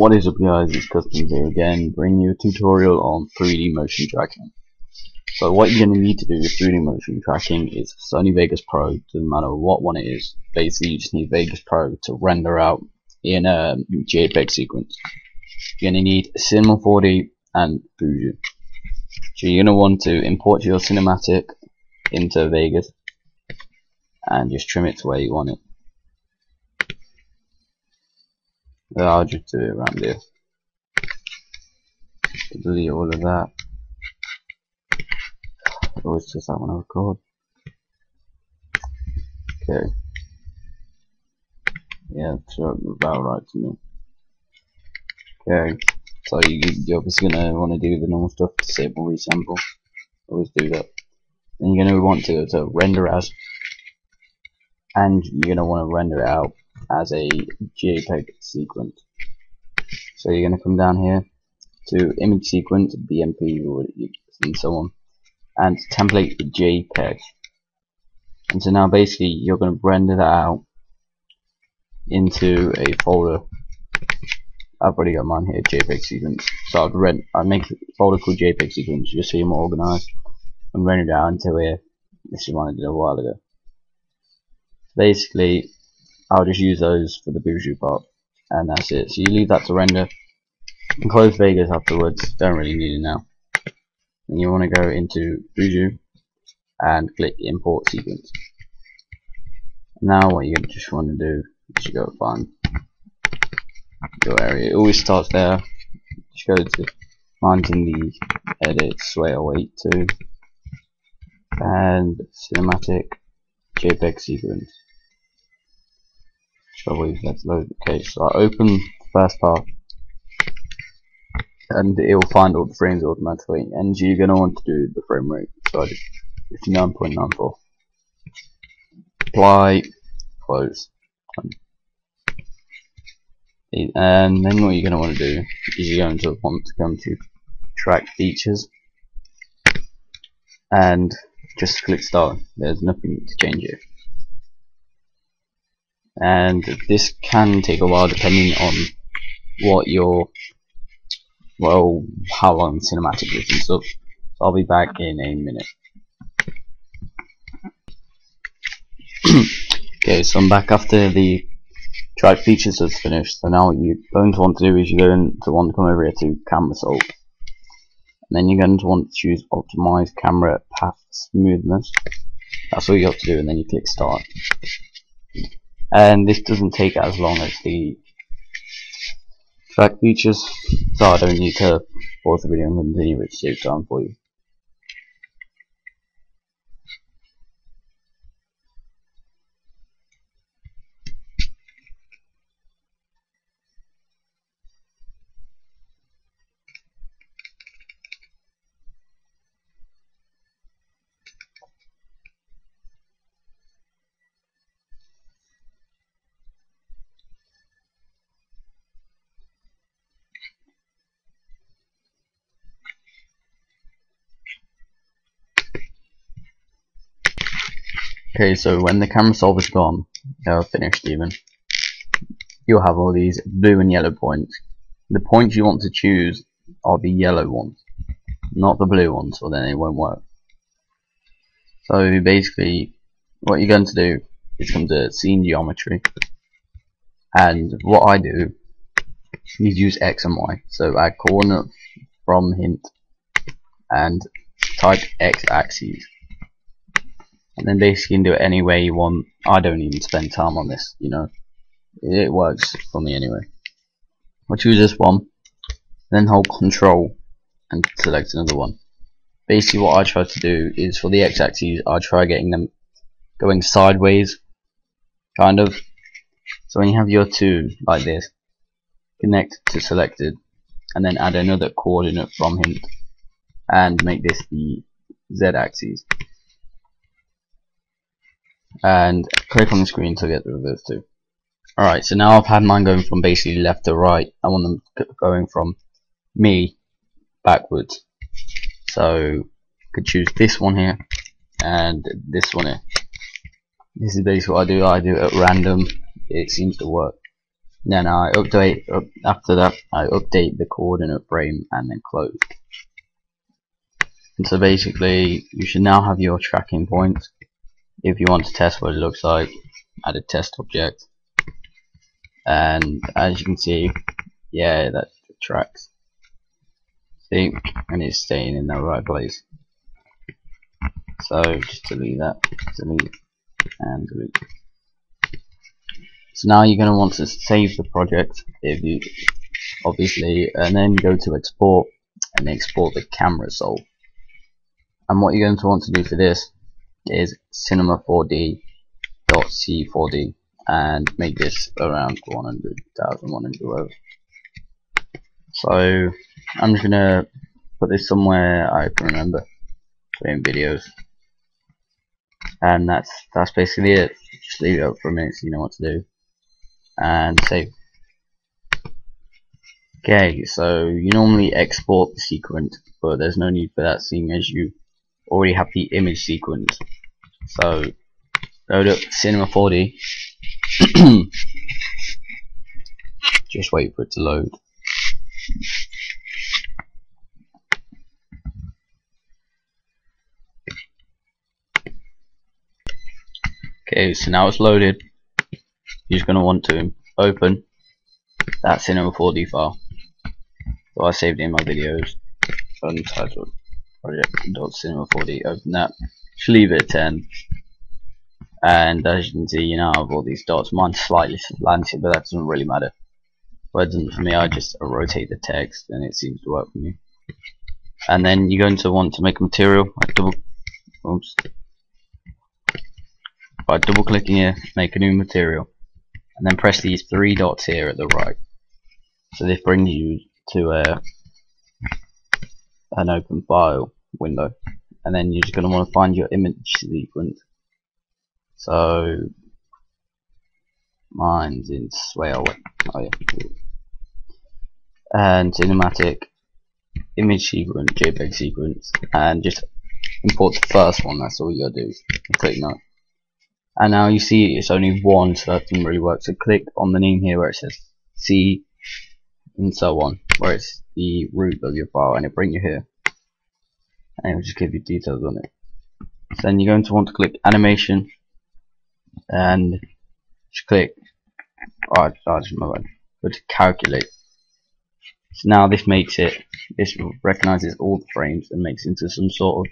What is up guys, it's Customs here again, bringing you a tutorial on 3D motion tracking. So what you're going to need to do with 3D motion tracking is Sony Vegas Pro, doesn't matter what one it is. Basically you just need Vegas Pro to render out in a JPEG sequence. You're going to need Cinema 4D and Boujou. So you're going to want to import your cinematic into Vegas and just trim it to where you want it. I'll just do it around here. Delete all of that. Oh, it's just that one I record. Okay. Yeah, so about right to me. Okay. So you're obviously gonna want to do the normal stuff, disable resample. Always do that. Then you're gonna want to render as, and you're gonna want to render it out as a JPEG sequence. So you're going to come down here to image sequence, BMP, and so on, and template the JPEG. And so now basically you're going to render that out into a folder. I've already got mine here, JPEG sequence. So I'd make a folder called JPEG sequence just so you're more organized, and render it out until here. This is one I did a while ago. Basically I'll just use those for the Boujou part, and that's it. So you leave that to render and close Vegas afterwards. Don't really need it now. And you want to go into Boujou and click import sequence. Now what you just want to do is you go find your area. It always starts there. Just go to mine's in the edit sway 082 and cinematic JPEG sequence. Let's load. Okay, so I open the first part and it will find all the frames automatically, and you're going to want to do the frame rate. So I did 59.94. Apply, close. And then what you're going to want to do is you're going to want to come to track features and just click start. There's nothing to change here. And this can take a while depending on what your, well, how long the cinematic is and stuff. So I'll be back in a minute. Okay, so I'm back after the track features is finished. So now what you're going to want to do is you're going to want to come over here to camera solve, and then you're going to want to choose optimize camera path smoothness. That's all you have to do, and then you click start. And this doesn't take as long as the track features, so I don't need to pause the video and continue it to save time for you. Okay, so when the camera solver's gone, finished even, you'll have all these blue and yellow points. The points you want to choose are the yellow ones, not the blue ones, or then it won't work. So basically, what you're going to do is come to scene geometry, and what I do is use X and Y. So add coordinate from hint and type X axes. And then basically you can do it any way you want. I don't even spend time on this, you know. It works for me anyway. I'll choose this one, then hold Control and select another one. Basically what I try to do is for the X-axis, I try getting them going sideways, kind of. So when you have your two like this, connect to selected, and then add another coordinate from hint, and make this the Z-axis. And click on the screen to get rid of those two. Alright, so now I've had mine going from basically left to right. I want them going from me backwards. So I could choose this one here and this one here. This is basically what I do. I do it at random. It seems to work. Then after that I update the coordinate frame and then close. And so basically you should now have your tracking point. If you want to test what it looks like, add a test object, and as you can see, yeah, that tracks. See, and it's staying in the right place. So just delete that, delete, and delete. So now you're going to want to save the project, if you obviously, and then go to export and export the camera solve. And what you're going to want to do for this is cinema4d.c4d and make this around 100,100 whatever. So I'm just gonna put this somewhere I can remember, in videos, and that's basically it. Just leave it up for a minute so you know what to do, and save. Okay, so you normally export the sequence, but there's no need for that seeing as you already have the image sequence. So load up Cinema 4D. Just wait for it to load. Okay, so now it's loaded. You're just going to want to open that Cinema 4D file. So I saved it in my videos, untitled project.cinema4d. Open that. Just leave it at 10. And as you can see, you now have all these dots. Mine's slightly slanted, but that doesn't really matter. But it doesn't for me. I just rotate the text, and it seems to work for me. And then you're going to want to make a material. By double clicking here, make a new material, and then press these 3 dots here at the right. So this brings you to an open file window, and then you're just going to want to find your image sequence. So mine's in Swale. Oh yeah. And cinematic image sequence, JPEG sequence, and just import the first one. That's all you gotta do. Click no. And now you see it's only one, so that doesn't really work. So click on the name here where it says C and so on, where it's the root of your file, and it'll bring you here, and it'll just give you details on it. So then you're going to want to click animation and just click go to calculate. So now this recognizes all the frames and makes it into some sort of,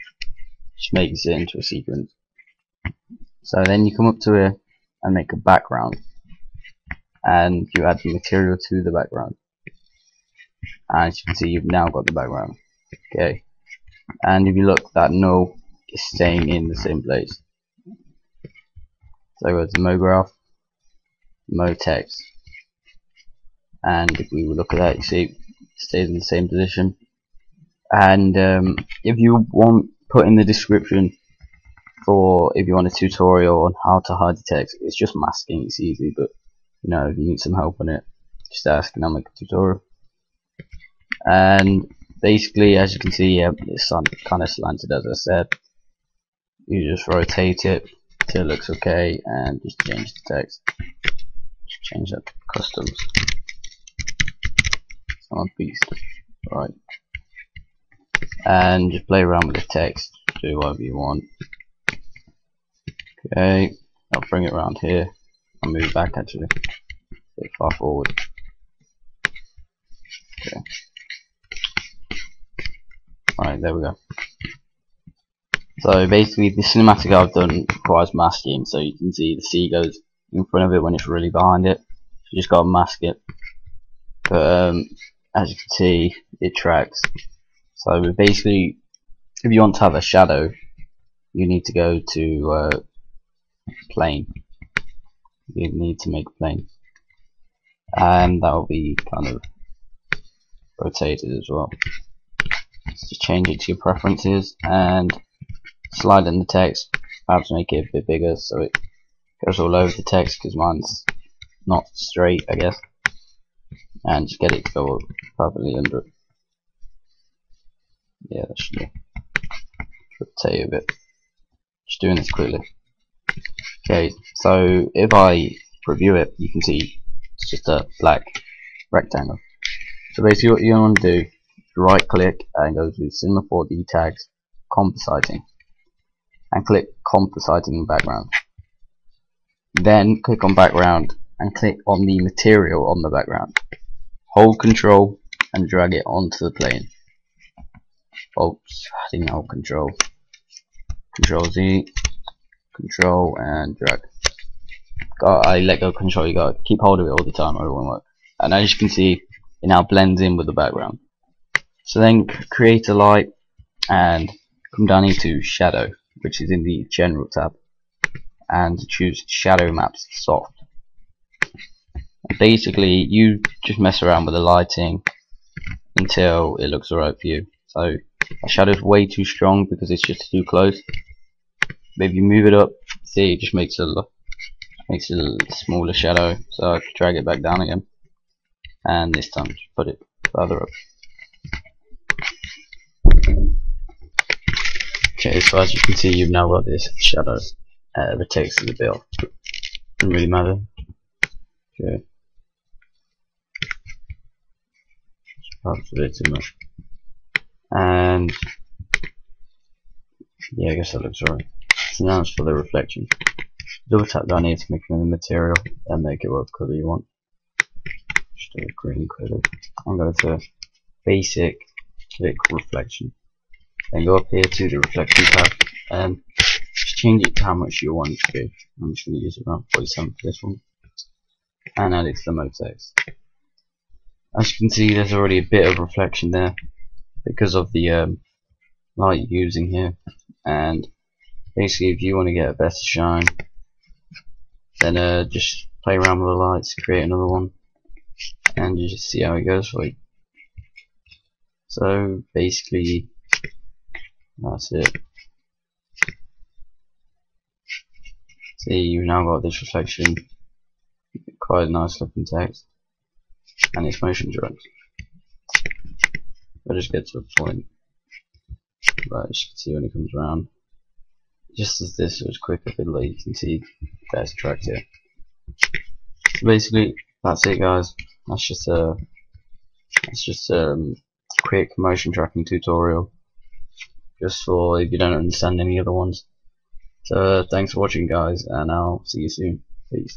just makes it into a sequence. So then you come up to here and make a background, and you add the material to the background. As you can see, you've now got the background. Okay, and if you look, that null is staying in the same place. So go to MoGraph, MoText, and if we look at that, you see it stays in the same position. And if you want, put in the description for if you want a tutorial on how to hide the text. It's just masking, it's easy, but you know, if you need some help on it, just ask and I'll make a tutorial. And basically, as you can see, yeah, it's kind of slanted, as I said. You just rotate it till it looks okay, and just change the text. Just change that to customs. I'm a beast, right? And just play around with the text, do whatever you want. Okay, I'll bring it around here. I'll move back actually, a bit far forward. Okay. Alright, there we go. So basically, the cinematic I've done requires masking, so you can see the C goes in front of it when it's really behind it. You just gotta mask it. But as you can see, it tracks. So basically, if you want to have a shadow, you need to go to plane. You need to make a plane, and that will be kind of rotated as well. Just change it to your preferences and slide in the text. Perhaps make it a bit bigger so it goes all over the text, because mine's not straight, I guess. And just get it to go perfectly under it. Yeah, that should be. Rotate a bit. Just doing this quickly. Okay, so if I preview it, you can see It's just a black rectangle. So basically what you want to do is right click and go to Cinema 4D tags, compositing, and click compositing in background. Then click on background and click on the material on the background. Hold control and drag it onto the plane. Oops, I didn't hold control. Control Z, control and drag. I let go of control, you gotta keep hold of it all the time or it won't work. And as you can see, it now blends in with the background. So then create a light and come down into shadow, which is in the general tab, and choose shadow maps soft. And basically you just mess around with the lighting until it looks alright for you. So a shadow's way too strong because it's just too close. But if you move it up, see, it just makes it a smaller shadow. So I can drag it back down again, and this time just put it further up. Okay, so as you can see, you've now got this shadow. The text is a bit off. Doesn't really matter. Okay. Perhaps a bit too much. And yeah, I guess that looks alright. So now it's for the reflection. Double tap down here to make another material and make it what colour you want. Just do a green colour. I'm going to basic, click reflection. Then go up here to the reflection tab and just change it to how much you want it to be. I'm just going to use around 47 for this one. And add it to the mode text. As you can see, there's already a bit of reflection there because of the light you're using here. And basically, if you want to get a better shine, then just play around with the lights, create another one, and you just see how it goes for you. So basically, that's it. See, you've now got this reflection, quite a nice looking text, and it's motion drugs. I'll just get to a point, but as you can see when it comes around, just as this was quicker fiddler, you can see there's track here. So basically, that's it, guys. That's just a quick motion tracking tutorial, just for if you don't understand any other ones. So thanks for watching, guys, and I'll see you soon. Peace.